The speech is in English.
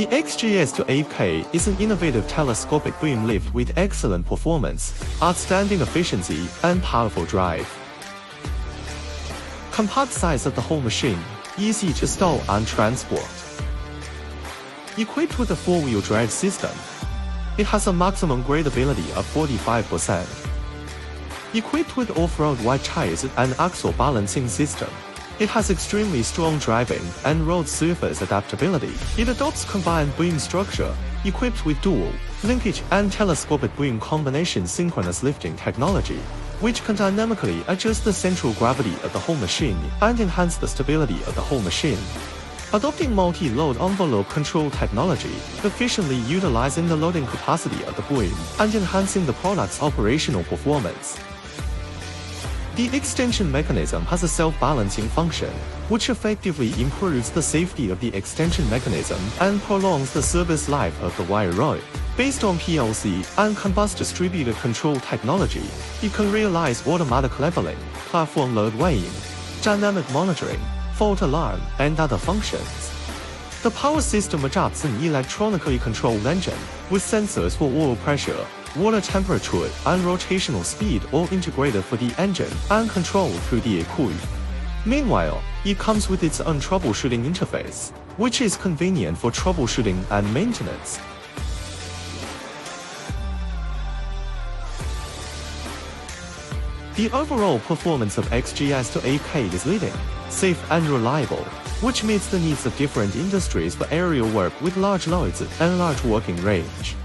The XGS-8K is an innovative telescopic beam lift with excellent performance, outstanding efficiency, and powerful drive. Compact size of the whole machine, easy to store and transport. Equipped with a 4-wheel drive system, it has a maximum gradability of 45%. Equipped with off-road wide tires and axle balancing system, it has extremely strong driving and road surface adaptability. It adopts combined beam structure, equipped with dual, linkage and telescopic beam combination synchronous lifting technology, which can dynamically adjust the central gravity of the whole machine and enhance the stability of the whole machine. Adopting multi-load envelope control technology, efficiently utilizing the loading capacity of the beam and enhancing the product's operational performance. The extension mechanism has a self-balancing function, which effectively improves the safety of the extension mechanism and prolongs the service life of the wire rod. Based on PLC and combust distributed control technology, it can realize automatic leveling, platform load weighing, dynamic monitoring, fault alarm, and other functions. The power system adopts an electronically controlled engine, with sensors for oil pressure, water temperature, and rotational speed all integrated for the engine and controlled through the ECU. Meanwhile, it comes with its own troubleshooting interface, which is convenient for troubleshooting and maintenance. The overall performance of XGS-8K is leading, safe and reliable, which meets the needs of different industries for aerial work with large loads and large working range.